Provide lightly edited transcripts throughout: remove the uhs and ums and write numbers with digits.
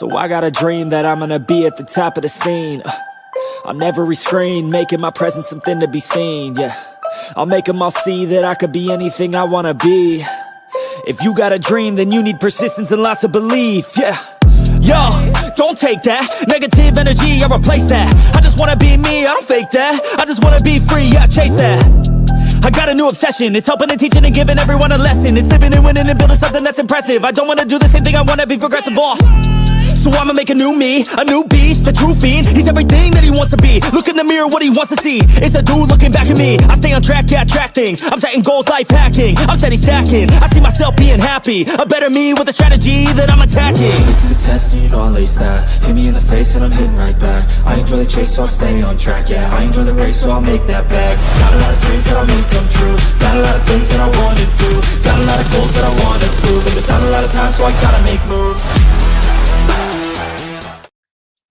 So I got a dream that I'm gonna be at the top of the scene. On every screen, making my presence something to be seen, yeah. I'll make them all see that I could be anything I wanna be. If you got a dream, then you need persistence and lots of belief, yeah. Yo, don't take that negative energy, I replace that. I just wanna be me, I don't fake that. I just wanna be free, yeah, chase that. I got a new obsession, it's helping and teaching and giving everyone a lesson. It's living and winning and building something that's impressive. I don't wanna do the same thing, I wanna be progressive, so I'ma make a new me, a new beast, a true fiend. He's everything that he wants to be. Look in the mirror, what he wants to see. It's a dude looking back at me. I stay on track, yeah, track things. I'm setting goals, life hacking. I'm steady stacking. I see myself being happy. A better me with a strategy that I'm attacking. Put to the test and you know I'll ace that. Hit me in the face and I'm hitting right back. I enjoy the chase, so I'll stay on track, yeah. I enjoy the race, so I'll make that back. Got a lot of dreams that I'll make come true. Got a lot of things that I wanna do. Got a lot of goals that I wanna prove. And there's not a lot of time, so I gotta make moves.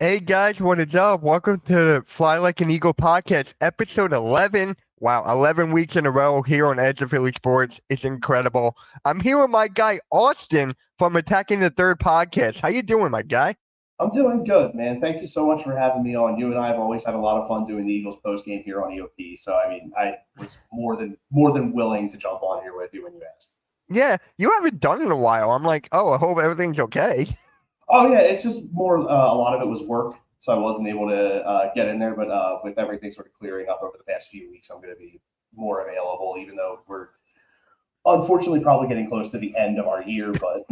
Hey guys, what is up? Welcome to the Fly Like an Eagle podcast, episode 11. Wow, 11 weeks in a row here on Edge of Philly Sports. It's incredible. I'm here with my guy Austin from Attacking the Third podcast. How you doing, my guy? I'm doing good, man. Thank you so much for having me on. You and I have always had a lot of fun doing the Eagles post game here on EOP. So I mean, I was more than willing to jump on here with you when you asked. Yeah, you haven't done it in a while. I'm like, oh, I hope everything's okay. Oh yeah, it's just more. A lot of it was work, so I wasn't able to get in there. But with everything sort of clearing up over the past few weeks, I'm going to be more available. Even though we're unfortunately probably getting close to the end of our year, but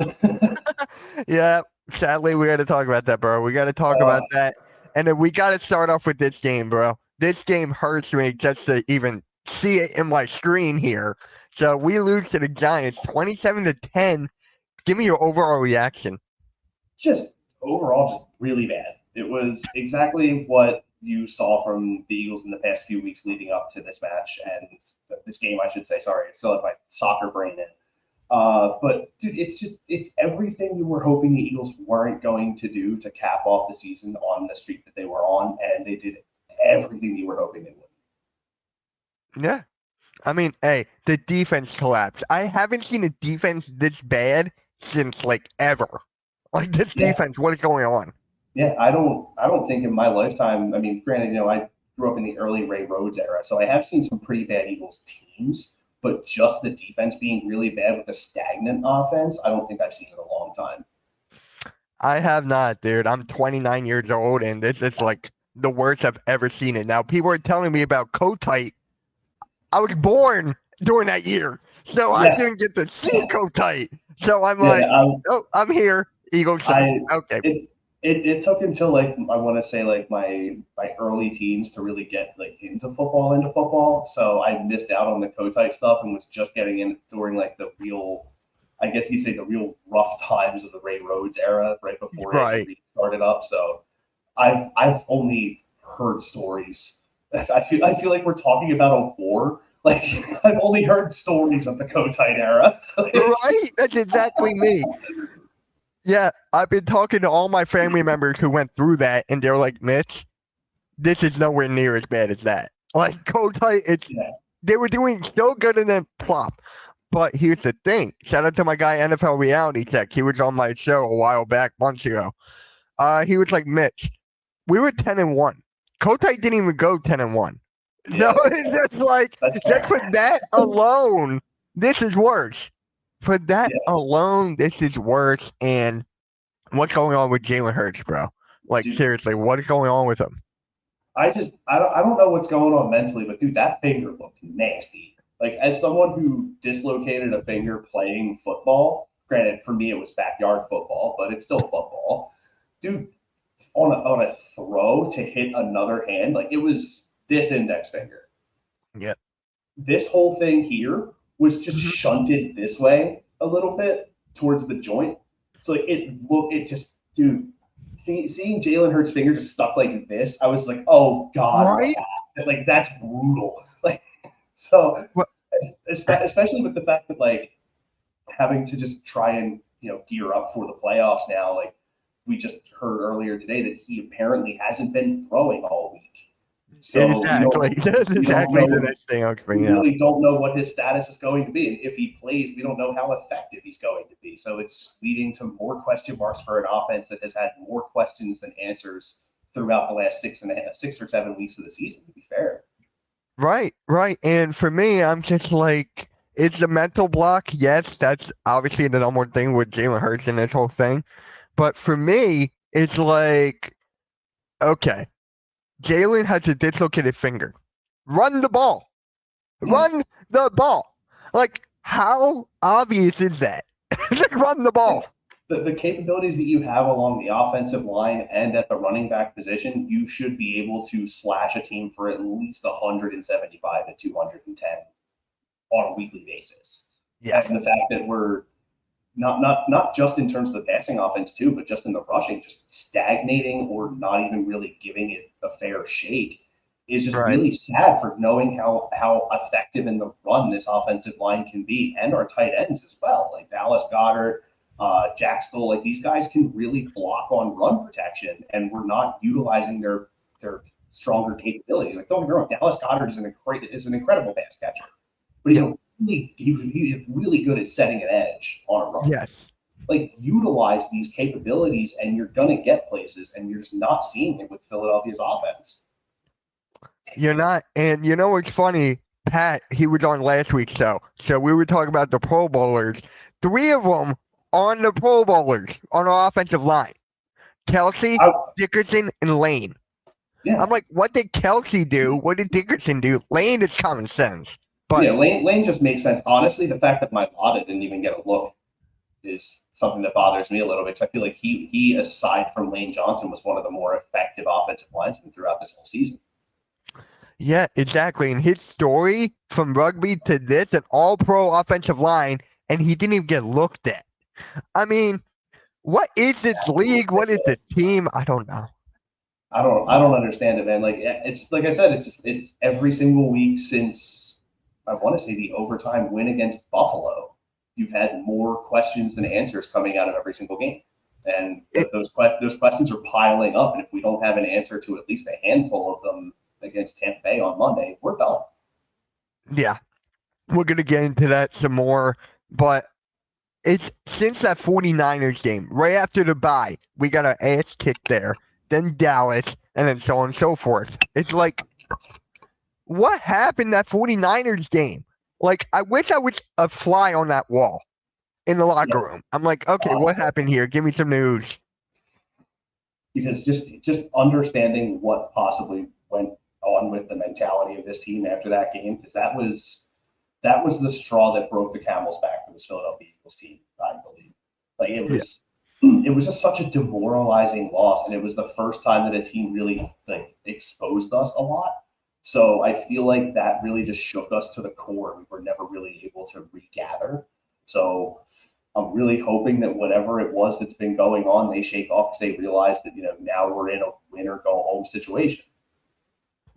Yeah, sadly, we got to talk about that, bro. We got to talk about that. And then we got to start off with this game, bro. This game hurts me just to even see it in my screen here. So we lose to the Giants 27-10. Give me your overall reaction. just overall, just really bad. It was exactly what you saw from the Eagles in the past few weeks leading up to this match and this game, I should say. Sorry, I still have my soccer brain in. But dude, it's everything you were hoping the Eagles weren't going to do to cap off the season on the streak that they were on, and they did everything you were hoping they would. Yeah. I mean, hey, the defense collapsed. I haven't seen a defense this bad since, like, ever. Like, this defense, what is going on? Yeah, I don't think in my lifetime, I mean, granted, I grew up in the early Ray Rhodes era, so I have seen some pretty bad Eagles teams, but just the defense being really bad with a stagnant offense, I don't think I've seen in a long time. I have not, dude. I'm 29 years old, and this is, like, the worst I've ever seen it. Now, people are telling me about Kotite. I was born during that year, so I didn't get to see Kotite. So I'm like, oh, I'm here. Eagles. Okay. It took until like I want to say like my early teens to really get like into football. So I missed out on the Kotite stuff and was just getting in during like the real, I guess you'd say the real rough times of the Ray Rhodes era, right before it started up. So I've only heard stories. I feel like we're talking about a war. Like I've only heard stories of the Kotite era. Right, that's exactly me. Yeah, I've been talking to all my family members who went through that, and they're like, Mitch, this is nowhere near as bad as that. Like, Kotite, they were doing so good and then plop. But here's the thing. Shout out to my guy, NFL Reality Tech. He was on my show a while back, months ago. He was like, Mitch, we were 10-1. Kotite didn't even go 10-1. So it's just like, just for that alone, this is worse. For that alone, this is worse. And what's going on with Jalen Hurts, bro? Like, dude, seriously, what is going on with him? I don't know what's going on mentally, but dude, that finger looked nasty. Like, as someone who dislocated a finger playing football, granted for me it was backyard football, but it's still football. Dude, on a throw to hit another hand, like it was this index finger. Yep. This whole thing here was just shunted this way a little bit towards the joint. So like dude, seeing Jalen Hurts' finger just stuck like this, I was like, oh God, right? Like that's brutal. Like so, especially with the fact that like having to just try and gear up for the playoffs now. Like we just heard earlier today that he apparently hasn't been throwing all week. So Exactly. That's we don't exactly the know, next thing I was we bringing up. really don't know what his status is going to be. And if he plays, we don't know how effective he's going to be. So it's just leading to more question marks for an offense that has had more questions than answers throughout the last 6 or 7 weeks of the season, to be fair. Right, right. And for me, I'm just like, it's the mental block. Yes, that's obviously the number one thing with Jalen Hurts and this whole thing. But for me, it's like, okay, Jalen has a dislocated finger. Run the ball. Run the ball. Like, how obvious is that? Like, run the ball. The capabilities that you have along the offensive line and at the running back position, you should be able to slash a team for at least 175 to 210 on a weekly basis. Yeah. And the fact that we're not just in terms of the passing offense too, but just in the rushing, just stagnating or not even really giving it a fair shake is just Right. really sad for knowing how effective in the run this offensive line can be, and our tight ends as well, like Dallas Goedert, Jack Stoll. Like these guys can really block on run protection, and we're not utilizing their stronger capabilities. Like don't get me wrong, Dallas Goedert is an incredible pass catcher, but he's really good at setting an edge on a run. Yes. Like utilize these capabilities, and you're gonna get places, and you're just not seeing it with Philadelphia's offense. You're not. And you know what's funny? Pat, he was on last week's show. So we were talking about the Pro Bowlers. 3 of them on the Pro Bowlers on our offensive line. Kelsey, Dickerson, and Lane. Yeah. I'm like, what did Kelsey do? What did Dickerson do? Lane is common sense. But yeah, Lane just makes sense. Honestly, the fact that Mailata didn't even get a look is something that bothers me a little bit, because I feel like he aside from Lane Johnson was one of the more effective offensive linemen throughout this whole season. yeah, exactly. And his story from rugby to this, an all-pro offensive line, and he didn't even get looked at. I mean, what is this league? What is the team? I don't know. I don't understand it, man. Like it's like I said, it's every single week since I want to say the overtime win against Buffalo. You've had more questions than answers coming out of every single game, and those questions are piling up. And if we don't have an answer to at least a handful of them against Tampa Bay on Monday, we're done. Yeah, we're going to get into that some more, but it's since that 49ers game, right after the bye, we got our ass kicked there, then Dallas, and then so on and so forth. It's like, what happened that 49ers game? Like, I wish I was a fly on that wall in the locker room. I'm like, okay, what happened here? Give me some news. Because just understanding what possibly went on with the mentality of this team after that game, because that was the straw that broke the camel's back for this Philadelphia Eagles team, I believe. Like it was just such a demoralizing loss, and it was the first time that a team really like exposed us a lot. So I feel like that really just shook us to the core. We were never really able to regather. So I'm really hoping that whatever it was that's been going on, they shake off because they realize that now we're in a win or go home situation.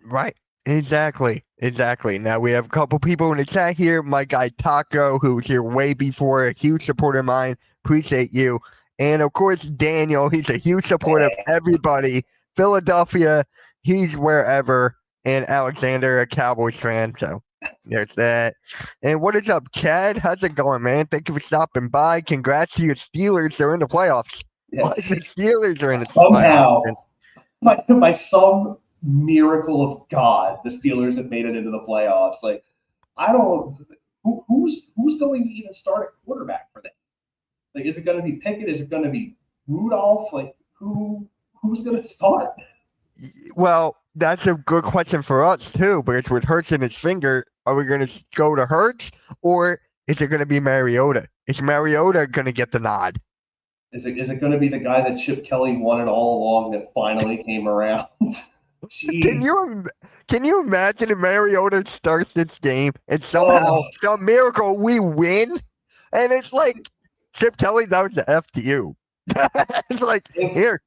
Right. Exactly. Now we have a couple people in the chat here. My guy Taco, who was here way before, a huge supporter of mine. Appreciate you. And of course, Daniel, he's a huge supporter of everybody. Philadelphia, he's wherever. And Alexander, a Cowboys fan. So there's that. And what is up, Chad? How's it going, man? Thank you for stopping by. Congrats to your Steelers. They're in the playoffs. Yeah. The Steelers are in the Somehow, playoffs. by some miracle of God, the Steelers have made it into the playoffs. Like, I don't. Who's going to even start a quarterback for them? Like, is it going to be Pickett? Is it going to be Rudolph? Like, who's going to start? Well, that's a good question for us too, because with Hurts in his finger, are we going to go to Hurts, or is it going to be Mariota? Is Mariota going to get the nod? Is it going to be the guy that Chip Kelly wanted all along that finally came around? Jeez. Can you imagine if Mariota starts this game and somehow, some miracle, we win? And it's like, Chip Kelly, that was the F to you. It's like, here.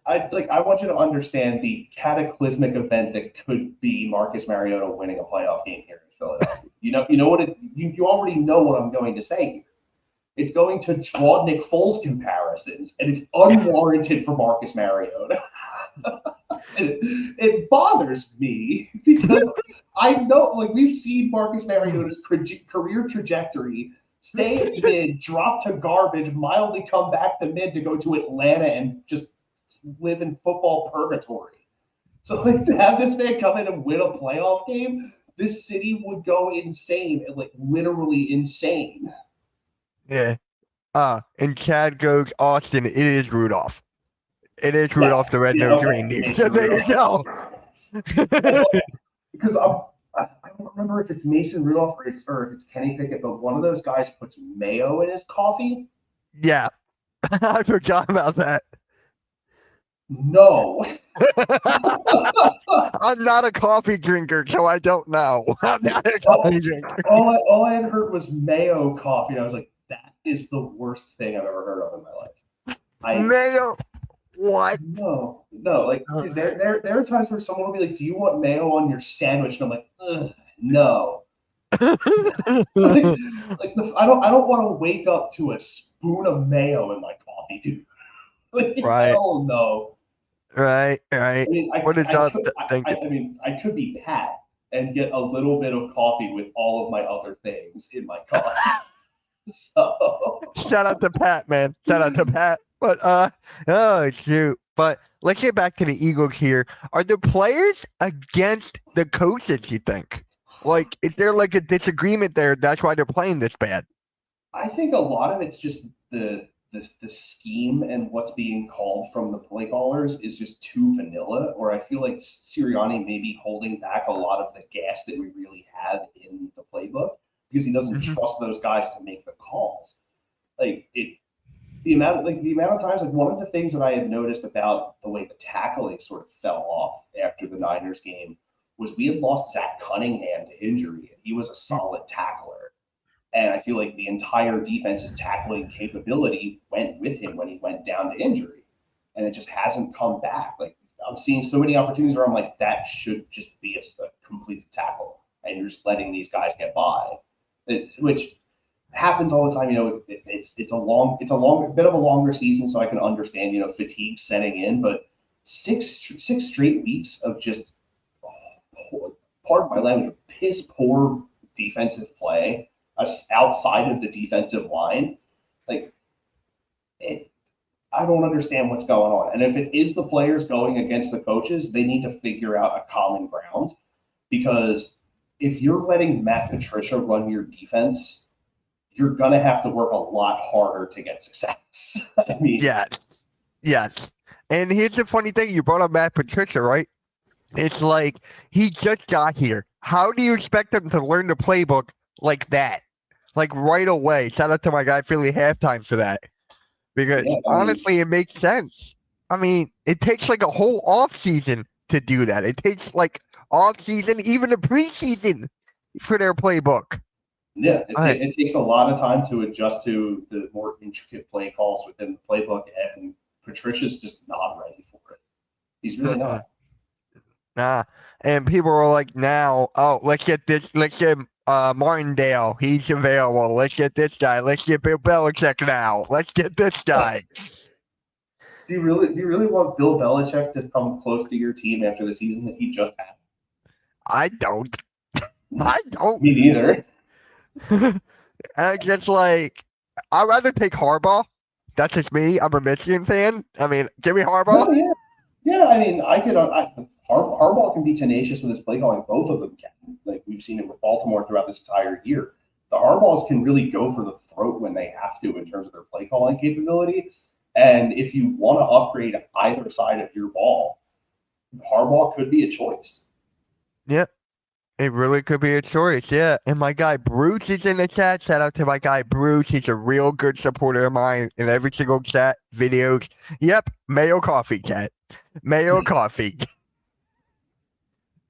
I want you to understand the cataclysmic event that could be Marcus Mariota winning a playoff game here in Philadelphia. You know what you already know what I'm going to say here. It's going to draw Nick Foles comparisons, and it's unwarranted for Marcus Mariota. It bothers me because I know, like, we've seen Marcus Mariota's career trajectory stay at mid, drop to garbage, mildly come back to mid to go to Atlanta and just live in football purgatory. So, like, to have this man come in and win a playoff game, this city would go insane, and like literally insane. Yeah. And Chad goes, Austin, it is Rudolph. It is Yeah, Rudolph the yeah, Red-Nosed okay, Reindeer. Mason There you Rudolph. go. Because I don't remember if it's Mason Rudolph or if it's Kenny Pickett, but one of those guys puts mayo in his coffee. Yeah. I forgot about that. No. I'm not a coffee drinker, so I don't know. I'm not a coffee drinker. All I had heard was mayo coffee, and I was like, that is the worst thing I've ever heard of in my life. Mayo? What? No, like there are times where someone will be like, "Do you want mayo on your sandwich?" And I'm like, ugh, no. I don't want to wake up to a spoon of mayo in my coffee, dude. Like, Right. hell no. Right. I mean, What is up thinking? I mean, I could be Pat and get a little bit of coffee with all of my other things in my coffee. So Shout out to Pat, man. Shout out to Pat. But oh shoot. But let's get back to the Eagles here. Are the players against the coaches, you think? Like, is there like a disagreement there? That's why they're playing this bad. I think a lot of it's just the scheme and what's being called from the play callers is just too vanilla, or I feel like Sirianni may be holding back a lot of the gas that we really have in the playbook because he doesn't trust those guys to make the calls. Like the amount of times, like, one of the things that I had noticed about the way the tackling sort of fell off after the Niners game was we had lost Zach Cunningham to injury, and he was a solid tackler. And I feel like the entire defense's tackling capability went with him when he went down to injury. And it just hasn't come back. Like, I'm seeing so many opportunities where I'm like, that should just be a completed tackle. And you're just letting these guys get by. Which happens all the time. It's a bit of a longer season, so I can understand, fatigue setting in, but six straight weeks of just, pardon my language, piss poor defensive play outside of the defensive line, like, I don't understand what's going on. And if it is the players going against the coaches, they need to figure out a common ground, because if you're letting Matt Patricia run your defense, you're going to have to work a lot harder to get success. I mean, yes. And here's the funny thing. You brought up Matt Patricia, right? It's like he just got here. How do you expect him to learn the playbook like that? Like right away. Shout out to my guy Philly Halftime for that. Because honestly, it makes sense. I mean, it takes like a whole off season to do that. It takes like off season, even a preseason for their playbook. Yeah, it takes a lot of time to adjust to the more intricate play calls within the playbook, and Patricia's just not ready for it. He's really not. Nah. And people are like, now, let's get Martindale. He's available. Let's get this guy. Let's get Bill Belichick now. Let's get this guy. Do you really want Bill Belichick to come close to your team after the season that he just had? I don't. Me neither. And just like, I'd rather take Harbaugh. That's just me. I'm a Michigan fan. I mean, give me Harbaugh. Oh, yeah. I mean, Harbaugh can be tenacious with his play calling. Both of them can. Like, we've seen it with Baltimore throughout this entire year. The Harbaughs can really go for the throat when they have to in terms of their play calling capability. And if you want to upgrade either side of your ball, Harbaugh could be a choice. Yep. It really could be a choice, yeah. And my guy Bruce is in the chat. Shout out to my guy Bruce. He's a real good supporter of mine in every single chat, videos. Yep, Mayo Coffee, chat. Mayo Coffee.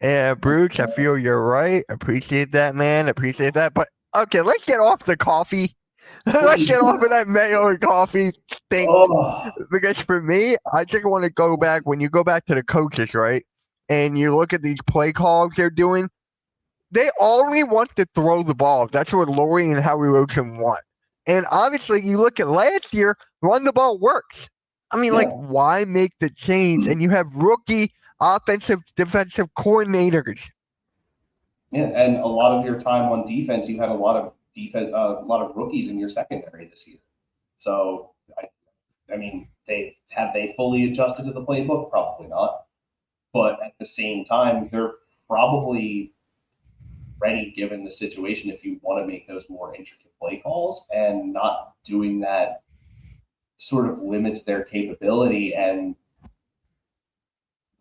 And Bruce, I feel you're right. Appreciate that, man. Appreciate that. But okay, let's get off the coffee. Let's get off of that mayo and coffee thing. Oh. Because for me, I just want to go back, when you go back to the coaches, right? And you look at these play calls they're doing, they only want to throw the ball. That's what Laurie and Howie Roseman want. And obviously, you look at last year, run the ball works. I mean, like, why make the change? And you have rookie offensive, defensive coordinators. Yeah, and a lot of your time on defense, you had a lot of a lot of rookies in your secondary this year. So, I mean, they fully adjusted to the playbook? Probably not. But at the same time, they're probably ready given the situation if you want to make those more intricate play calls, and not doing that sort of limits their capability. And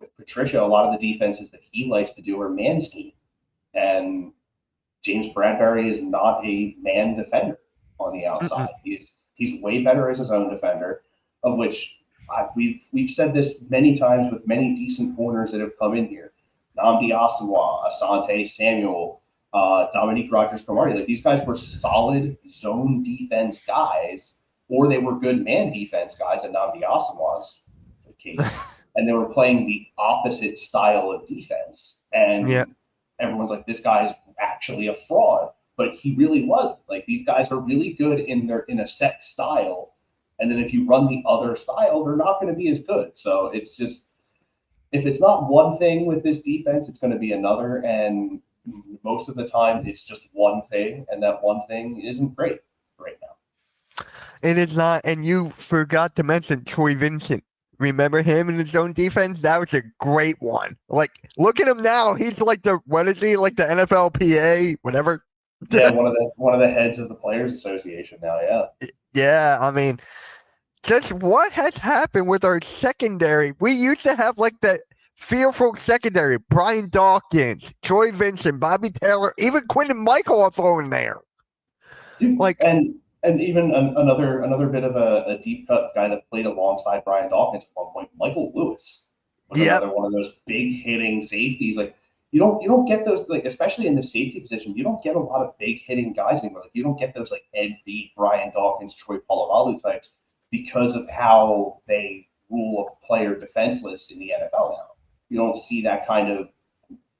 with Patricia, a lot of the defenses that he likes to do are man scheme. And James Bradbury is not a man defender on the outside. He's way better as his own defender, of which we've said this many times with many decent corners that have come in here. Nnamdi Asomugha, Asante Samuel, Dominique Rodgers-Cromartie. Like, these guys were solid zone defense guys, or they were good man defense guys in Nnamdi Asomugha's case. And they were playing the opposite style of defense. And everyone's like, this guy's actually a fraud. But he really wasn't. Like, these guys are really good in a set style. And then if you run the other style, they're not going to be as good. So it's just, if it's not one thing with this defense, it's going to be another. And most of the time, it's just one thing. And that one thing isn't great right now. It is not. And you forgot to mention Troy Vincent. Remember him in his own defense? That was a great one. Like, look at him now. He's like what is he? Like the NFLPA, whatever. Yeah, one of the heads of the Players Association now. Yeah. Yeah, I mean, just what has happened with our secondary? We used to have like that fearful secondary: Brian Dawkins, Troy Vincent, Bobby Taylor, even Quinton Michael are thrown there. Dude, like, and even another bit of a deep cut guy that played alongside Brian Dawkins at one point, Michael Lewis, was another one of those big hitting safeties. Like, you don't get those, like, especially in the safety position, you don't get a lot of big hitting guys anymore. Like, you don't get those like Ed Beat, Brian Dawkins, Troy Polamalu types because of how they rule a player defenseless in the NFL now. You don't see that kind of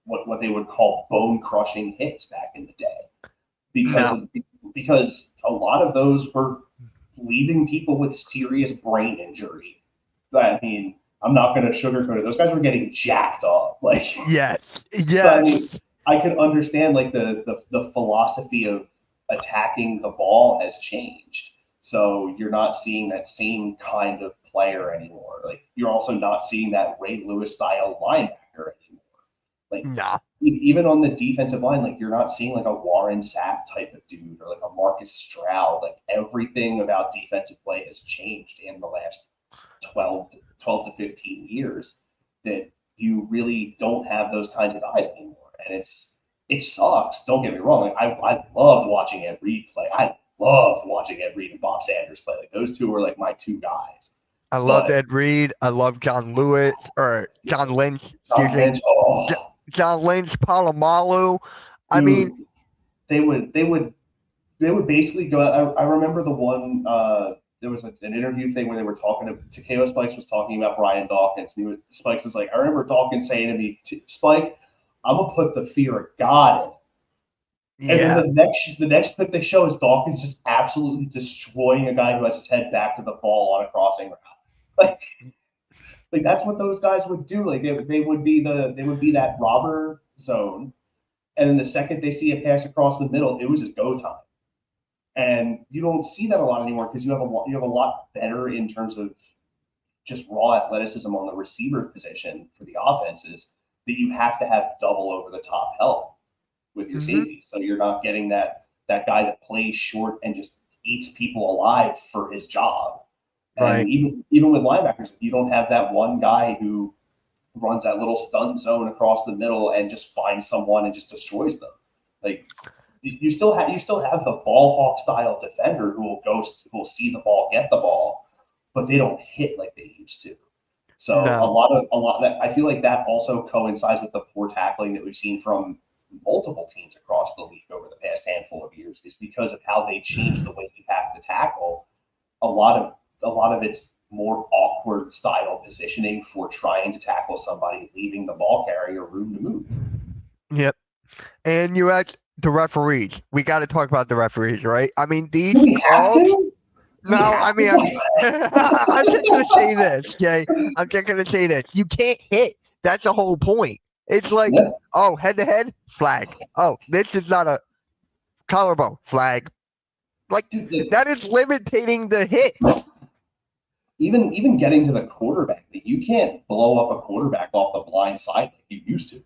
what they would call bone crushing hits back in the day because a lot of those were leaving people with serious brain injury. I mean, I'm not going to sugarcoat it. Those guys were getting jacked up. Like, yes. So, I mean, I can understand like the philosophy of attacking the ball has changed. So you're not seeing that same kind of player anymore. Like, you're also not seeing that Ray Lewis style linebacker anymore. Like, even on the defensive line, like, you're not seeing like a Warren Sapp type of dude or like a Marcus Stroud. Like, everything about defensive play has changed in the last 12 to 15 years, that you really don't have those kinds of guys anymore. And it sucks. Don't get me wrong. Like, I loved watching Ed Reed play. I loved watching Ed Reed and Bob Sanders play. Like, those two were like my two guys. I loved Ed Reed. I love John Lynch. John Lynch. Oh. John Lynch, Polamalu. I mean, they would basically go. I remember the one. There was an interview thing where they were talking to Takeo Spikes was talking about Brian Dawkins. And Spikes was like, I remember Dawkins saying to me, Spike, I'm gonna put the fear of God in. And then the next clip they show is Dawkins just absolutely destroying a guy who has his head back to the ball on a crossing route. Like that's what those guys would do. Like they would be that robber zone, and then the second they see a pass across the middle, it was just go time. And you don't see that a lot anymore because you have a lot better in terms of just raw athleticism on the receiver position for the offenses, that you have to have double over the top help with your safeties. So you're not getting that guy that plays short and just eats people alive for his job. And even with linebackers, you don't have that one guy who runs that little stunt zone across the middle and just finds someone and just destroys them. Like, you still have the ball hawk style defender who will see the ball, get the ball, but they don't hit like they used to. So a lot of that, I feel like that also coincides with the poor tackling that we've seen from multiple teams across the league over the past handful of years, is because of how they changed the way you have to tackle. A lot of it's more awkward style positioning for trying to tackle somebody, leaving the ball carrier room to move. Yep. And you had the referees. We got to talk about the referees, right? I mean, these. Do we have to? No, I mean, I'm just going to say this, okay? I'm just going to say this. You can't hit That's the whole point. It's like, Yeah. oh, head-to-head, flag. Oh, this is not a collarbone, flag. Like, Dude, like, that is limiting the hit. even getting to the quarterback, like, you can't blow up a quarterback off the blind side like you used to.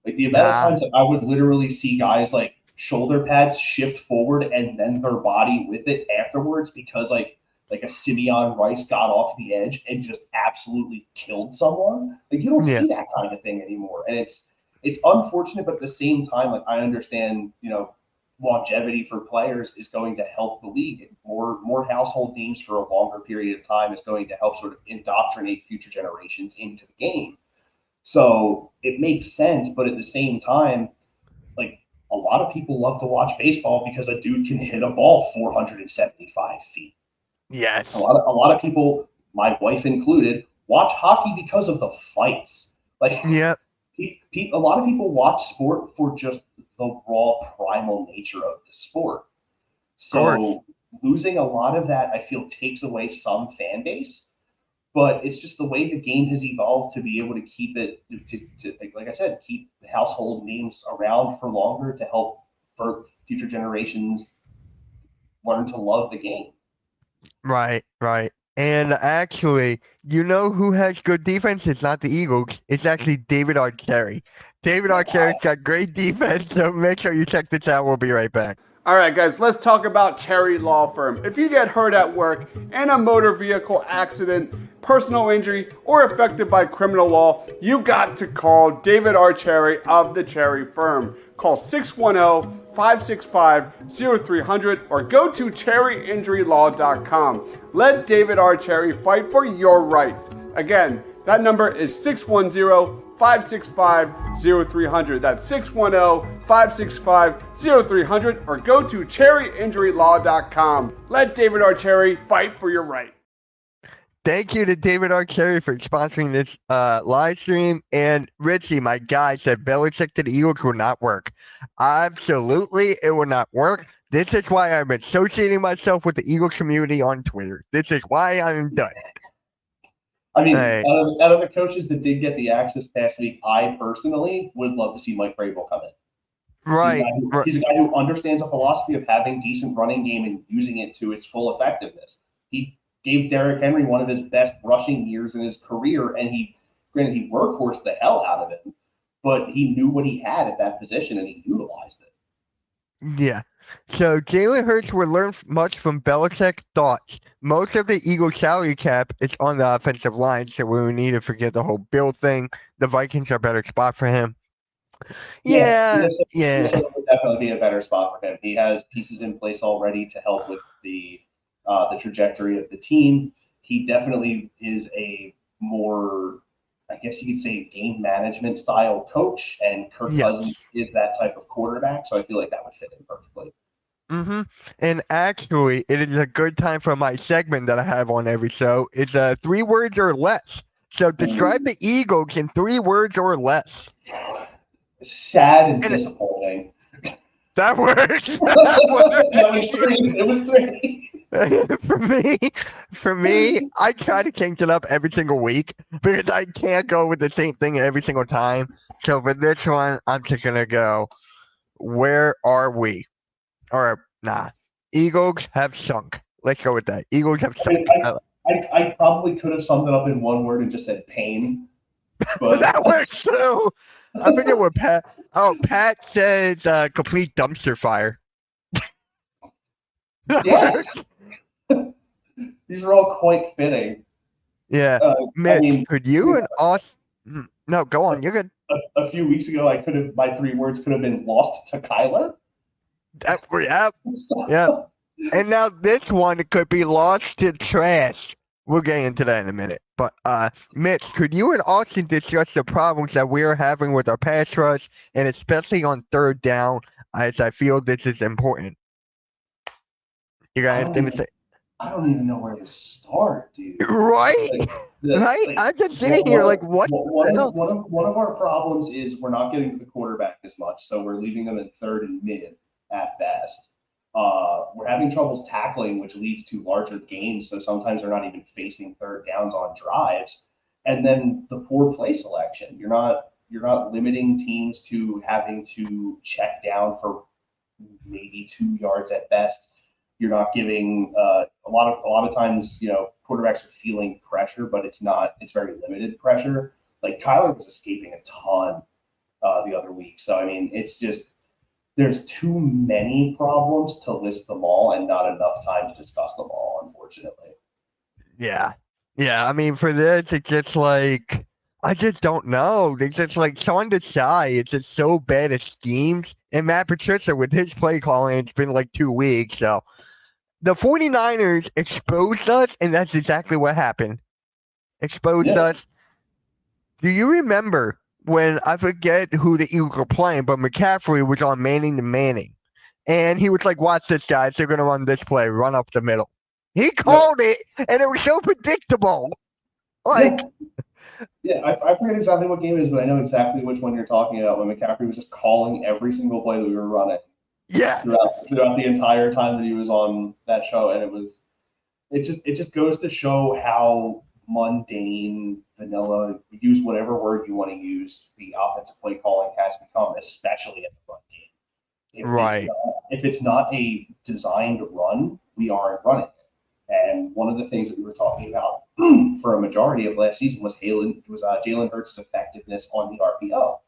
Like the amount of Nah. times that I would literally see guys like shoulder pads shift forward and then their body with it afterwards because like a Simeon Rice got off the edge and just absolutely killed someone. Like you don't Yeah. see that kind of thing anymore, and it's unfortunate, but at the same time, like I understand, longevity for players is going to help the league. More household names for a longer period of time is going to help sort of indoctrinate future generations into the game. So it makes sense, but at the same time, like a lot of people love to watch baseball because a dude can hit a ball 475 feet. Yes. A lot of people, my wife included, watch hockey because of the fights. Like Yep. a lot of people watch sport for just the raw primal nature of the sport. So losing a lot of that, I feel, takes away some fan base. But it's just the way the game has evolved to be able to keep it, like I said, keep household names around for longer to help for future generations learn to love the game. Right, right. And actually, you know who has good defense? It's not the Eagles. It's actually David Archeri. David Archeri's got great defense, so make sure you check this out. We'll be right back. All right, guys, let's talk about Cherry Law Firm. If you get hurt at work in a motor vehicle accident, personal injury, or affected by criminal law, you got to call David Archeri of the Cherry Firm. Call 610-565-0300 or go to cherryinjurylaw.com. Let David Archeri fight for your rights. Again, that number is 610-565-0300. That's 610-565-0300 or go to cherryinjurylaw.com. Let David Archeri fight for your right. Thank you to David Archeri for sponsoring this live stream. And Richie, my guy, said Belichick to the Eagles will not work. Absolutely, it will not work. This is why I'm associating myself with the Eagles community on Twitter. This is why I'm done. I mean, Hey. out of the coaches that did get the access past week, I personally would love to see Mike Vrabel come in. Right. He's a guy who understands the philosophy of having decent running game and using it to its full effectiveness. He gave Derrick Henry one of his best rushing years in his career, and he workhorsed the hell out of it, but he knew what he had at that position and he utilized it. Yeah. So Jalen Hurts will learn much from Belichick. Thoughts? Most of the Eagles' salary cap is on the offensive line, so we need to forget the whole Bill thing. The Vikings are a better spot for him. Yeah. This would definitely be a better spot for him. He has pieces in place already to help with the trajectory of the team. He definitely is a more, I guess you could say, game management style coach, and Kirk Cousins is that type of quarterback, so I feel like that would fit in perfectly. Mm-hmm. And actually, it is a good time for my segment that I have on every show. It's 3 words or less. So describe the Eagles in 3 words or less. Sad and disappointing. That works. It was 3. For me, I try to change it up every single week because I can't go with the same thing every single time. So for this one, I'm just gonna go, where are we? Or nah, Eagles have sunk. Let's go with that. Eagles have sunk. I probably could have summed it up in 1 word and just said pain. But that works too. I forget what Pat. Oh, Pat says complete dumpster fire. Yeah. These are all quite fitting. Yeah. Mitch, could you and Austin? No, go on. You're good. A few weeks ago, my 3 words could have been lost to Kyler. Yeah. And now this one could be lost to trash. We'll get into that in a minute. But Mitch, could you and Austin discuss the problems that we are having with our pass rush, and especially on 3rd down, as I feel this is important? You got anything to say? I don't even know where to start, dude. Right? Right? I'm just sitting here like, what the hell? One of our problems is we're not getting to the quarterback as much, so we're leaving them in 3rd and mid at best. We're having troubles tackling, which leads to larger gains, so sometimes they're not even facing 3rd downs on drives. And then the poor play selection. You're not limiting teams to having to check down for maybe 2 yards at best. You're not giving a lot of times, quarterbacks are feeling pressure, but it's very limited pressure. Like Kyler was escaping a ton the other week. So I mean, it's just there's too many problems to list them all and not enough time to discuss them all, unfortunately. Yeah. Yeah. I mean, for this, it's just like, I just don't know. It's just like Sean Desai, it's just so bad at schemes. And Matt Patricia, with his play calling, it's been like 2 weeks. So the 49ers exposed us, and that's exactly what happened. Exposed Yeah. us. Do you remember when, I forget who the Eagles were playing, but McCaffrey was on Manning to Manning? And he was like, watch this, guys. They're going to run this play, run up the middle. He called it, and it was so predictable. Like, Yeah, I forget exactly what game it is, but I know exactly which one you're talking about when McCaffrey was just calling every single play that we were running yeah, throughout the entire time that he was on that show, and it just goes to show how mundane, vanilla, use whatever word you want to use, the offensive play calling has become, especially in the run game. right. If it's not a designed run, we aren't running it. And one of the things that we were talking about for a majority of last season was Jalen Hurts' effectiveness on the RPO,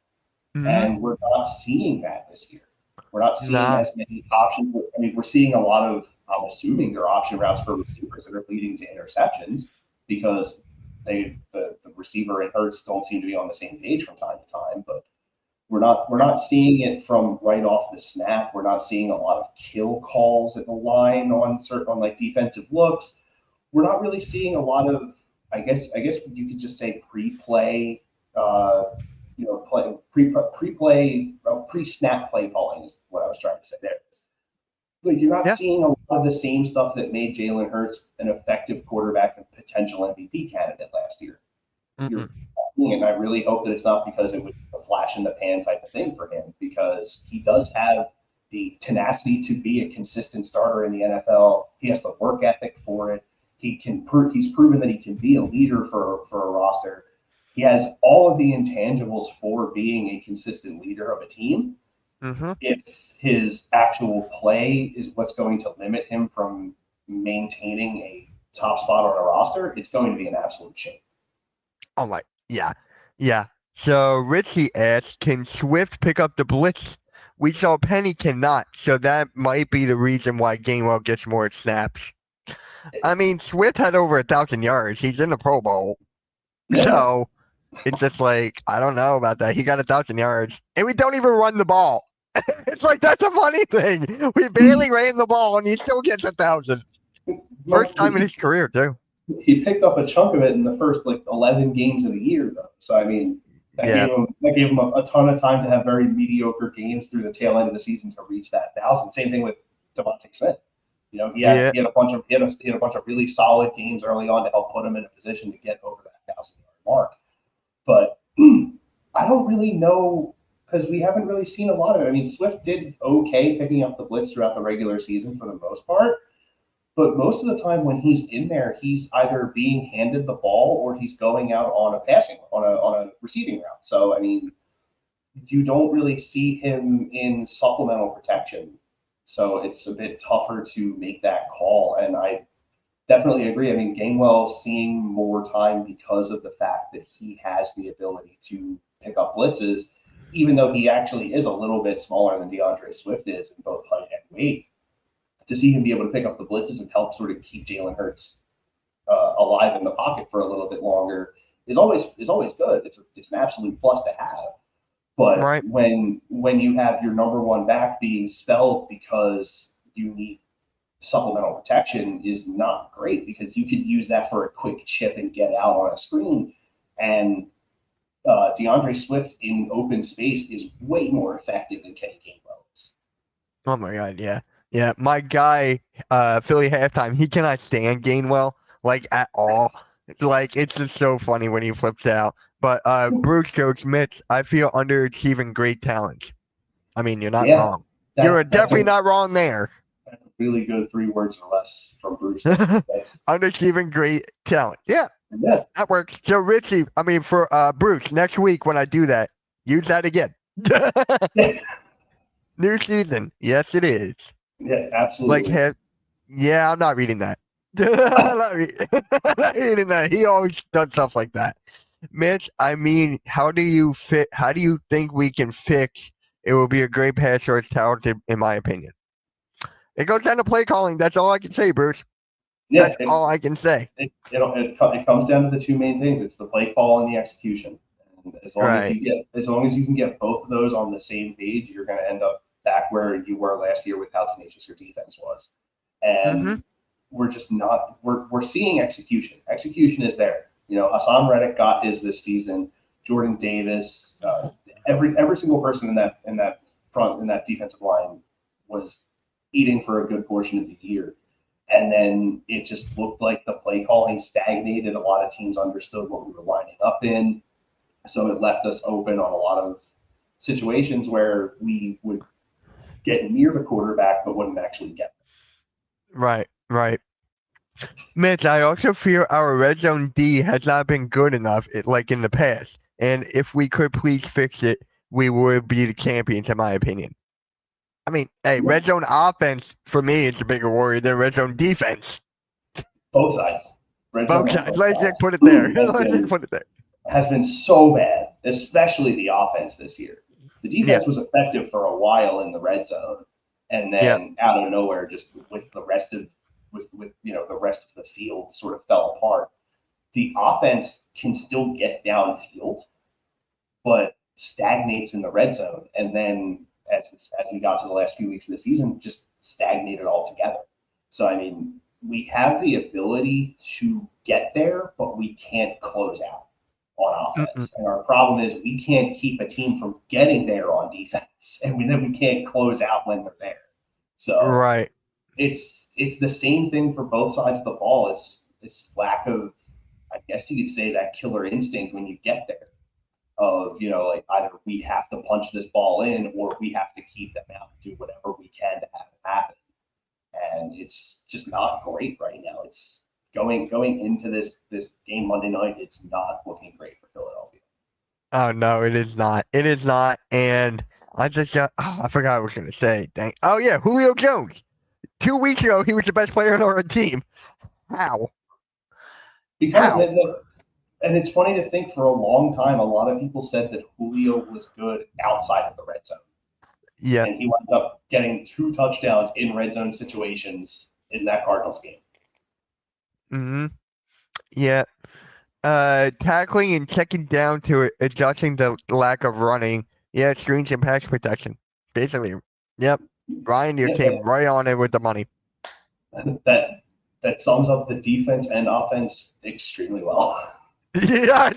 Mm-hmm. and we're not seeing that this year. We're not seeing Nah. as many options. I mean, we're seeing a lot of, I'm assuming, they're option routes for receivers that are leading to interceptions because the receiver and Hurts don't seem to be on the same page from time to time. But we're not seeing it from right off the snap. We're not seeing a lot of kill calls at the line on like defensive looks. We're not really seeing a lot of, I guess you could just say pre-play, pre-snap play calling is what I was trying to say there. Like you're not Yeah. seeing a lot of the same stuff that made Jalen Hurts an effective quarterback and potential MVP candidate last year. You're Mm-mm. seeing it, and I really hope that it's not because it was a flash in the pan type of thing for him, because he does have the tenacity to be a consistent starter in the NFL. He has the work ethic for it. He's proven that he can be a leader for a roster. He has all of the intangibles for being a consistent leader of a team. Mm-hmm. If his actual play is what's going to limit him from maintaining a top spot on a roster, it's going to be an absolute shame. Oh my. Yeah. Yeah. So Richie asked, can Swift pick up the blitz? We saw Penny cannot, so that might be the reason why Gainwell gets more snaps. I mean, Swift had over 1,000 yards. He's in the Pro Bowl. Yeah. So it's just like, I don't know about that. He got 1,000 yards, and we don't even run the ball. It's like, that's a funny thing. We barely ran the ball, and he still gets 1,000. First time in his career, too. He picked up a chunk of it in the first like 11 games of the year, though. So I mean, that Yeah. gave him a ton of time to have very mediocre games through the tail end of the season to reach that 1,000. Same thing with Devontae Smith. Yeah. He had a bunch of really solid games early on to help put him in a position to get over that 1,000-yard mark. But I don't really know, because we haven't really seen a lot of it. I mean, Swift did okay picking up the blitz throughout the regular season for the most part. But most of the time when he's in there, he's either being handed the ball or he's going out on a receiving route. So I mean, you don't really see him in supplemental protection. So it's a bit tougher to make that call. And I definitely agree. I mean, Gainwell seeing more time because of the fact that he has the ability to pick up blitzes, even though he actually is a little bit smaller than DeAndre Swift is in both height and weight. To see him be able to pick up the blitzes and help sort of keep Jalen Hurts alive in the pocket for a little bit longer is always good. It's an absolute plus to have. But Right. when you have your number one back being spelled because you need supplemental protection is not great, because you could use that for a quick chip and get out on a screen. And DeAndre Swift in open space is way more effective than Kenny Gainwell is. Oh my God, yeah. Yeah. My guy, Philly halftime, he cannot stand Gainwell, like, at all. Like, it's just so funny when he flips out. But Bruce Coach Mitch, I feel underachieving great talent. I mean, you're not Yeah, wrong. You're that's definitely not wrong there. a really good 3 words or less from Bruce. That's Underachieving great talent. Yeah. Yeah. That works. So Richie, for Bruce, next week when I do that, use that again. New season. Yes, it is. Yeah, Like, absolutely. yeah, I'm not reading that. I'm not, I'm not reading that. He always does stuff like that. Mitch, how do you think we can fix it? Will be a great pass rush talented, in my opinion. It goes down to play calling. That's all I can say, Bruce. Yeah, That's all I can say. it comes down to the two main things. It's the play call and the execution. And Right. as long as you can get both of those on the same page, you're going to end up back where you were last year with how tenacious your defense was. Mm-hmm. And we're just not. We're seeing execution. Execution is there. Hassan Reddick got his this season. Jordan Davis, every single person in that defensive line was eating for a good portion of the year. And then it just looked like the play calling stagnated. A lot of teams understood what we were lining up in. So it left us open on a lot of situations where we would get near the quarterback but wouldn't actually get Right. Right. Mitch, I also fear our red zone D has not been good enough, like in the past. And if we could please fix it, we would be the champions, in my opinion. Hey, them. red zone offense for me is a bigger worry than red zone defense. Both sides. Red zone Both on sides. both Let's just sides put it there. has Let's just been put it there. has been so bad, especially the offense this year. The Yeah. defense was effective for a while in the red zone, and Yeah. then out of nowhere, just with the rest of the rest of the field sort of fell apart. The offense can still get downfield, but stagnates in the red zone, and then as we got to the last few weeks of the season, just stagnated altogether. So we have the ability to get there, but we can't close out on Mm-mm. offense. And our problem is we can't keep a team from getting there on defense, and then we can't close out when they're there. So Right. it's the same thing for both sides of the ball. It's lack of, I guess you could say, that killer instinct when you get there of like either we have to punch this ball in or we have to keep them out and do whatever we can to have it happen. And it's just not great right now. It's going into this game Monday night. It's not looking great for Philadelphia. Oh no, it is not. It is not. And I just I forgot what I was gonna say. Dang. Oh yeah, Julio Jones. 2 weeks ago, he was the best player on our team. How? Because How? and it's funny to think for a long time, a lot of people said that Julio was good outside of the red zone. Yeah. And he wound up getting 2 touchdowns in red zone situations in that Cardinals game. Mm-hmm. Yeah. Tackling and checking down to it, adjusting the lack of running. Yeah, screens and pass protection. Basically. Yep. Ryan, you Yeah, came right on it with the money. that sums up the defense and offense extremely well. Yes.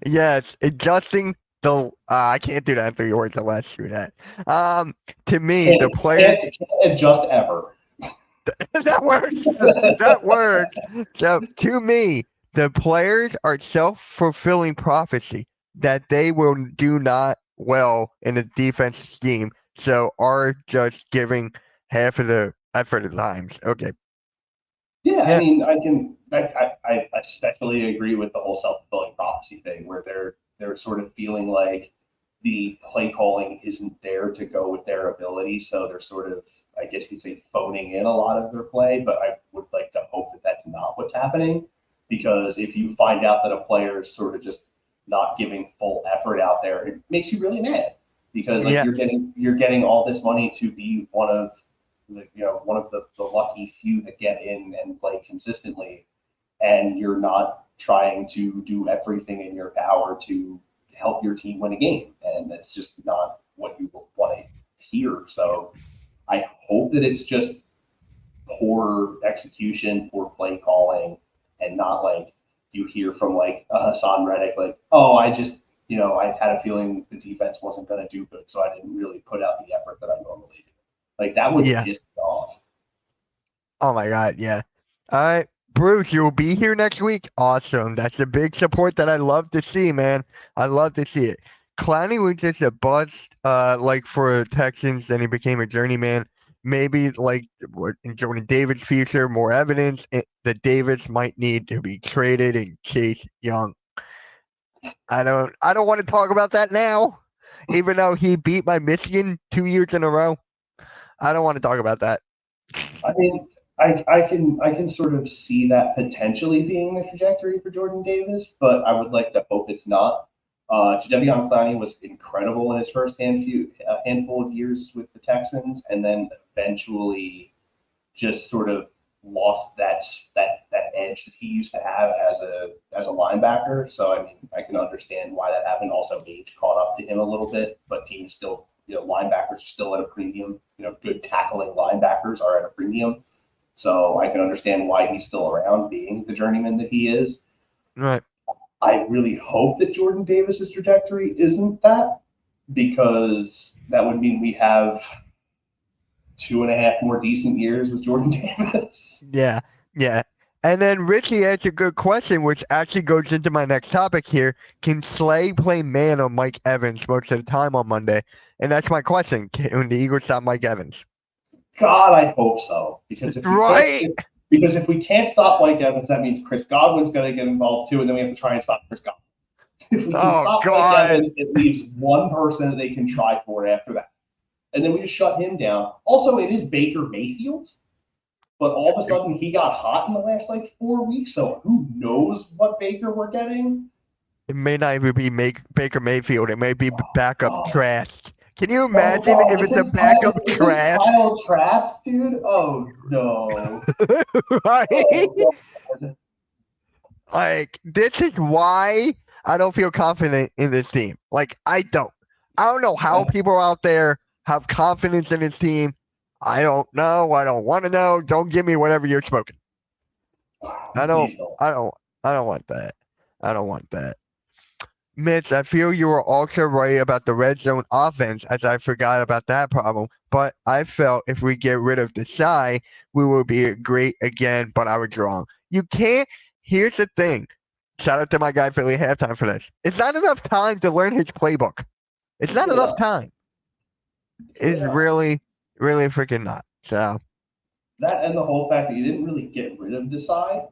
Yes. Adjusting the I can't do that in 3 words unless do that. To me, the players Can't adjust ever. that works. That works. So to me, the players are self-fulfilling prophecy that they will do not well in the defense scheme, so are just giving half of the effort at times. Okay. Yeah, Yeah. I especially agree with the whole self-fulfilling prophecy thing, where they're sort of feeling like the play calling isn't there to go with their ability, so they're sort of, I guess you'd say, phoning in a lot of their play. But I would like to hope that that's not what's happening, because if you find out that a player is sort of just not giving full effort out there, it makes you really mad, because like Yeah. you're getting all this money to be one of the lucky few that get in and play consistently, and you're not trying to do everything in your power to help your team win a game, and that's just not what you want to hear. So I hope that it's just poor execution, poor play calling, and not like you hear from like Hassan Reddick, like, oh, I had a feeling the defense wasn't going to do good, so I didn't really put out the effort that I normally do. Like that would Yeah. piss me off. Oh my God. Yeah. All right. Bruce, you'll be here next week. Awesome. That's a big support that I love to see, man. I love to see it. Clowney was just a bust, like for Texans, then he became a journeyman. maybe like in Jordan Davis' future, more evidence that Davis might need to be traded and chase Young. I don't want to talk about that now, even though he beat my Michigan 2 years in a row. I don't want to talk about that. I mean, I can sort of see that potentially being the trajectory for Jordan Davis, but I would like to hope it's not. Jadeveon Clowney was incredible in his first handful of years with the Texans, and then eventually just sort of lost that edge that he used to have as a linebacker. So I mean, I can understand why that happened. Also, age caught up to him a little bit, but teams still, linebackers are still at a premium. Good tackling linebackers are at a premium. So I can understand why he's still around, being the journeyman that he is. Right. I really hope that Jordan Davis's trajectory isn't that, because that would mean we have 2.5 more decent years with Jordan Davis. Yeah. And then Richie asked a good question, which actually goes into my next topic here. Can Slay play man on Mike Evans most of the time on Monday? And that's my question. Can the Eagles stop Mike Evans? God, I hope so. Because if we can't stop Mike Evans, that means Chris Godwin's going to get involved too, and then we have to try and stop Chris Godwin. If we can stop Mike Evans, it leaves one person that they can try for after that. And then we just shut him down. Also, it is Baker Mayfield, but all of a sudden he got hot in the last 4 weeks, so who knows what Baker we're getting? It may not even be Baker Mayfield. It may be backup trash. Can you imagine if it's a backup trash? Kyle Trask, dude? Oh, no. Right? Oh, this is why I don't feel confident in this team. I don't know how people out there have confidence in this team. I don't know. I don't want to know. Don't give me whatever you're smoking. I don't want that. I don't want that. Mitch, I feel you were also right about the red zone offense, as I forgot about that problem. But I felt if we get rid of Desai, we will be great again, but I was wrong. You can't. Here's the thing. Shout out to my guy Philly halftime for this. It's not enough time to learn his playbook. It's not enough time. It's really, really freaking not. So that, and the whole fact that you didn't really get rid of Desai,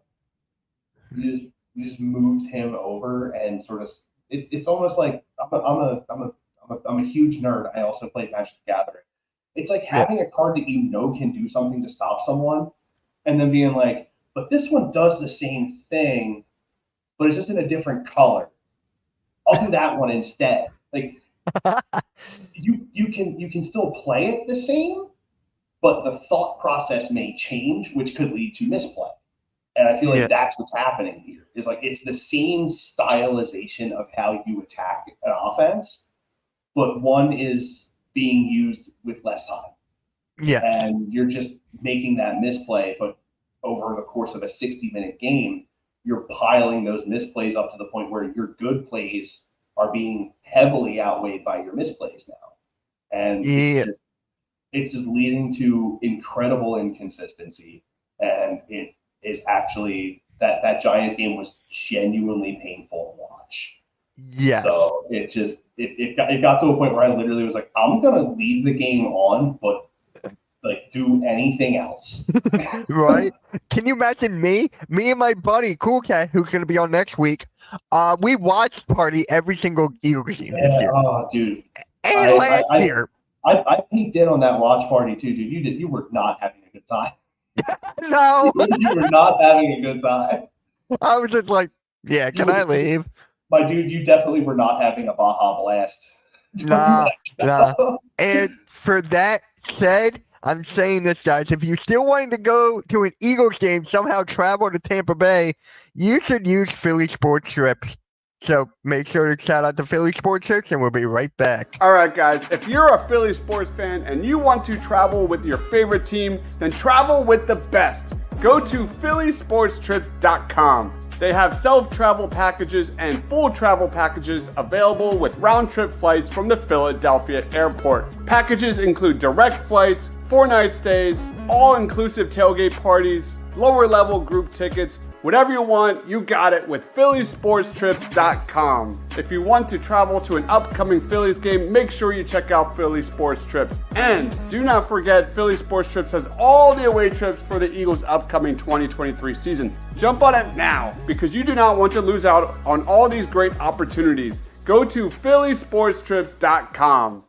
you just moved him over and sort of. It's almost like I'm a huge nerd. I also play Magic the Gathering. It's like having a card that can do something to stop someone, and then being like, but this one does the same thing, but it's just in a different color. I'll do that one instead. You can still play it the same, but the thought process may change, which could lead to misplay. And I feel like that's what's happening here. Is it's the same stylization of how you attack an offense, but one is being used with less time. Yeah. And you're just making that misplay, but over the course of a 60-minute game, you're piling those misplays up to the point where your good plays are being heavily outweighed by your misplays now. And it's just leading to incredible inconsistency. And it is actually that Giants game was genuinely painful to watch. Yeah. So it got to a point where I literally was like, I'm gonna leave the game on, but do anything else. Right? Can you imagine me and my buddy Cool Cat, who's gonna be on next week? We watched party every single Eagles game this year. Oh, dude. And last year. I peeked in on that watch party too, dude. You were not having a good time. No. You were not having a good time. I was just like, yeah, can I leave? My dude, you definitely were not having a Baja Blast. Nah. And for that said, I'm saying this, guys. If you're still wanting to go to an Eagles game, somehow travel to Tampa Bay, you should use Philly Sports Trips. So make sure to shout out to Philly Sports Trips, and we'll be right back. All right, guys. If you're a Philly sports fan and you want to travel with your favorite team, then travel with the best. Go to phillysportstrips.com. They have self-travel packages and full travel packages available with round-trip flights from the Philadelphia airport. Packages include direct flights, 4-night stays, all-inclusive tailgate parties, lower-level group tickets, Whatever you want, you got it with PhillySportsTrips.com. If you want to travel to an upcoming Phillies game, make sure you check out Philly Sports Trips. And do not forget, Philly Sports Trips has all the away trips for the Eagles' upcoming 2023 season. Jump on it now, because you do not want to lose out on all these great opportunities. Go to PhillySportsTrips.com.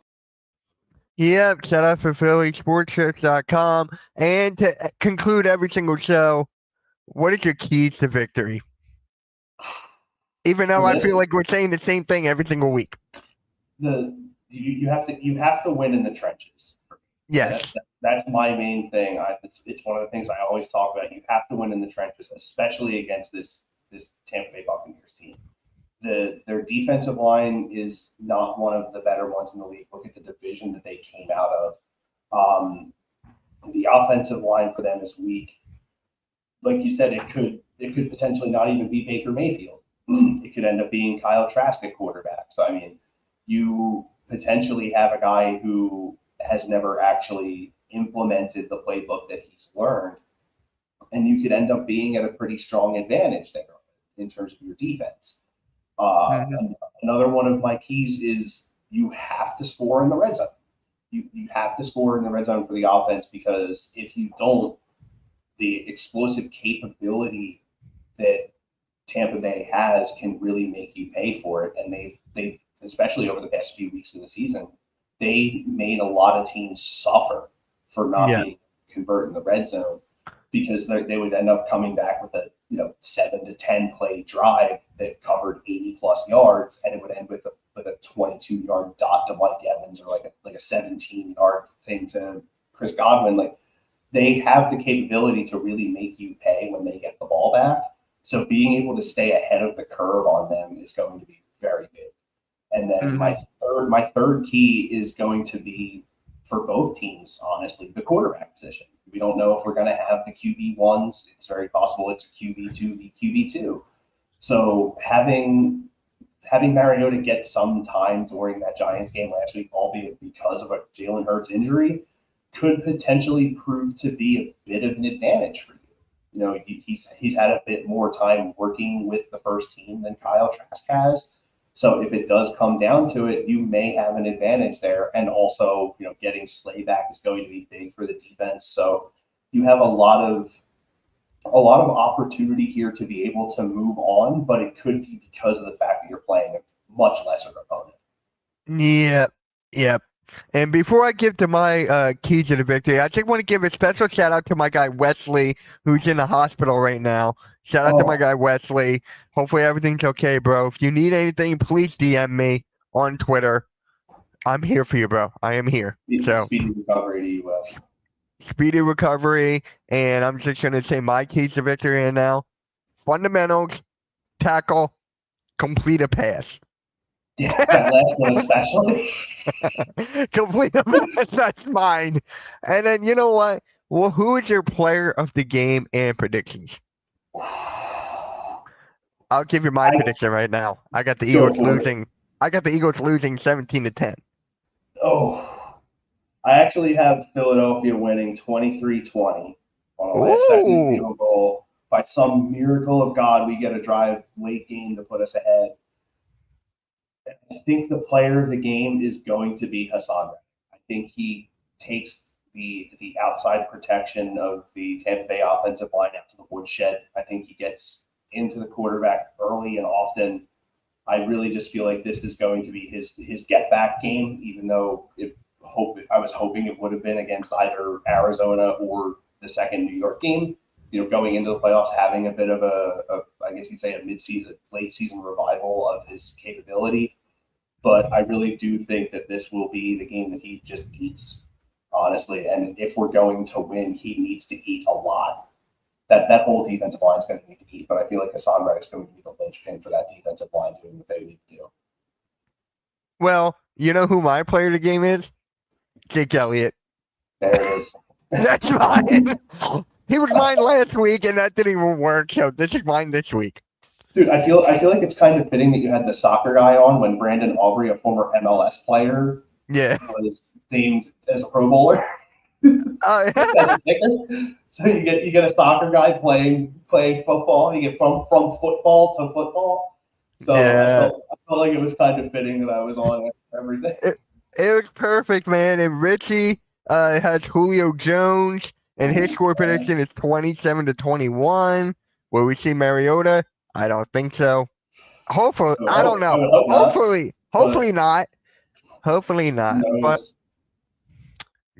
Yep, shout out for PhillySportsTrips.com. And to conclude every single show, what is your keys to victory? Even though I feel like we're saying the same thing every single week. You have to win in the trenches. Yes. That's my main thing. It's one of the things I always talk about. You have to win in the trenches, especially against this Tampa Bay Buccaneers team. Their defensive line is not one of the better ones in the league. Look at the division that they came out of. The offensive line for them is weak. Like you said, it could potentially not even be Baker Mayfield. It could end up being Kyle Trask at quarterback. So, I mean, you potentially have a guy who has never actually implemented the playbook that he's learned, and you could end up being at a pretty strong advantage there in terms of your defense. Another one of my keys is you have to score in the red zone. You have to score in the red zone for the offense, because if you don't, the explosive capability that Tampa Bay has can really make you pay for it. And they especially over the past few weeks of the season, they made a lot of teams suffer for not being able to convert in the red zone, because they would end up coming back with a 7 to 10 play drive that covered 80 plus yards, and it would end with a 22-yard dot to Mike Evans, or like a 17-yard thing to Chris Godwin. Like, they have the capability to really make you pay when they get the ball back. So being able to stay ahead of the curve on them is going to be very big. And then my third key is going to be, for both teams, honestly, the quarterback position. We don't know if we're going to have the QB1s. It's very possible it's QB2 v QB2. So having Mariota get some time during that Giants game last week, albeit because of a Jalen Hurts injury, could potentially prove to be a bit of an advantage for you. He's had a bit more time working with the first team than Kyle Trask has. So if it does come down to it, you may have an advantage there. And also, getting Slay back is going to be big for the defense. So you have a lot of opportunity here to be able to move on, but it could be because of the fact that you're playing a much lesser opponent. Yep. And before I give to my keys to the victory, I just want to give a special shout out to my guy Wesley, who's in the hospital right now. Shout out to my guy Wesley. Hopefully everything's okay, bro. If you need anything, please DM me on Twitter. I'm here for you, bro. I am here. So speedy recovery to you, Wes. Speedy recovery, and I'm just going to say my keys to victory right now. Fundamentals, tackle, complete a pass. Yeah, that last one especially. Complete a pass, that's mine. And then, you know what? Well, who is your player of the game and predictions? I'll give you my prediction right now. I got the Eagles losing. I got the Eagles losing 17-10. Oh, I actually have Philadelphia winning 23-20 on a last-second field goal. By some miracle of God, we get a drive late game to put us ahead. I think the player of the game is going to be Hassan Reddick. I think he takes the outside protection of the Tampa Bay offensive line out to the woodshed. I think he gets into the quarterback early and often. I really just feel like this is going to be his get-back game, even though I was hoping it would have been against either Arizona or the second New York game. Going into the playoffs, having a bit of I guess you'd say a mid-season, late-season revival of his capability. But I really do think that this will be the game that he just eats, honestly. And if we're going to win, he needs to eat a lot. That whole defensive line is going to need to eat. But I feel like Hassan Reddick is going to be the linchpin for that defensive line doing what they need to do. Well, you know who my player of the game is? Jake Elliott. There it is. That's mine. He was mine last week, and that didn't even work. So this is mine this week. Dude, I feel like it's kind of fitting that you had the soccer guy on when Brandon Aubrey, a former MLS player, was named as a Pro Bowler. So you get a soccer guy playing football. You get from football to football. So Yeah. I felt like it was kind of fitting that I was on everything. It was perfect, man. And Richie has Julio Jones, and his score prediction is 27-21. Will we see Mariota? I don't think so. Hopefully, I don't I know. would hope not. Hopefully not. Hopefully not. Who But knows?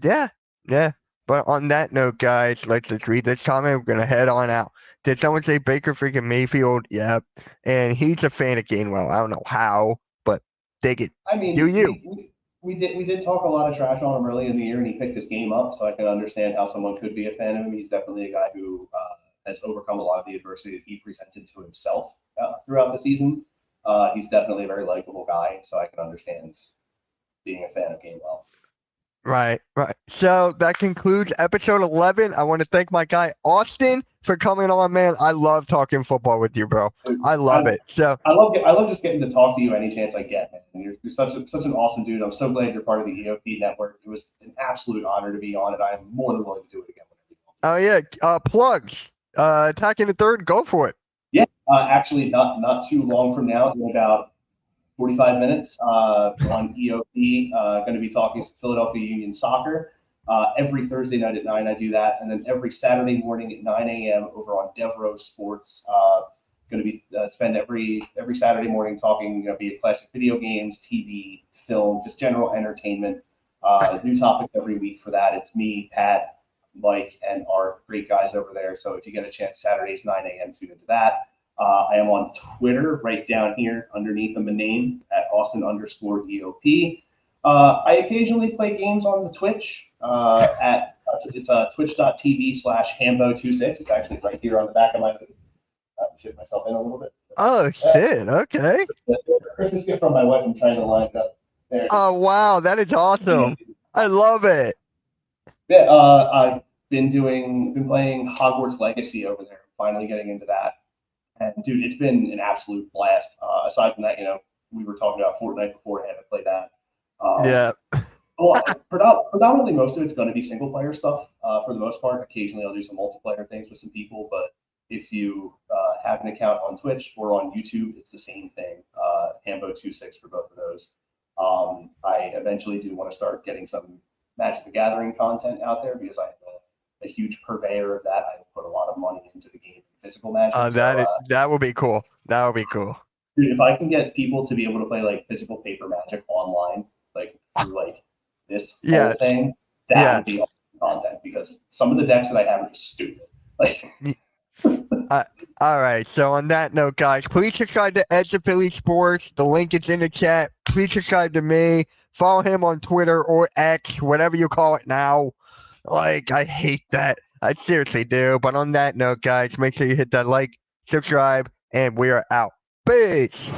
yeah, yeah. But on that note, guys, let's just read this comment. We're gonna head on out. Did someone say Baker freaking Mayfield? Yep. And he's a fan of Gainwell. I don't know how, but dig it. I mean, Do you? we did talk a lot of trash on him early in the year, and he picked his game up, so I can understand how someone could be a fan of him. He's definitely a guy who has overcome a lot of the adversity that he presented to himself throughout the season. He's definitely a very likable guy, so I can understand being a fan of Gainwell. Right, right. So that concludes episode 11. I want to thank my guy Austin for coming on, man. I love talking football with you, bro. I love it. So I love just getting to talk to you any chance I get, man. And you're such an awesome dude. I'm so glad you're part of the EOP network. It was an absolute honor to be on it. I'm more than willing to do it again whenever you want. oh yeah, plugs. Attacking the third, go for it. Yeah, actually, not too long from now, in about 45 minutes on EOP. Going to be talking Philadelphia Union soccer. Every Thursday night at 9, I do that. And then every Saturday morning at 9 a.m. over on Devereaux Sports. Going to be spend every Saturday morning talking, be it classic video games, TV, film, just general entertainment. New topics every week for that. It's me, Pat, Mike, and our great guys over there. So if you get a chance, Saturdays 9 a.m. tune into that. I am on Twitter right down here underneath my name at Austin_EOP. I occasionally play games on the Twitch at twitch.tv/Hambo26. It's actually right here on the back of my shift myself in a little bit. Oh shit, okay. Christmas gift from my wife. I'm trying to line it up. There. Oh wow, that is awesome. I love it. Yeah, I've been playing Hogwarts Legacy over there. Finally getting into that. And dude, it's been an absolute blast. Aside from that, we were talking about Fortnite beforehand. I played that. Yeah. Well, predominantly most of it's going to be single player stuff for the most part. Occasionally, I'll do some multiplayer things with some people. But if you have an account on Twitch or on YouTube, it's the same thing. Hambo26 for both of those. I eventually do want to start getting some Magic the Gathering content out there because I'm a huge purveyor of that. I put a lot of money into the game, physical Magic. That would be cool. That would be cool. Dude, if I can get people to be able to play like physical paper Magic online, like through like this whole thing, that would be awesome content because some of the decks that I have are just stupid. Like. All right. So on that note, guys, please subscribe to Edge of Philly Sports. The link is in the chat. Please subscribe to me. Follow him on Twitter or X, whatever you call it now. Like, I hate that. I seriously do. But on that note, guys, make sure you hit that like, subscribe, and we are out. Peace.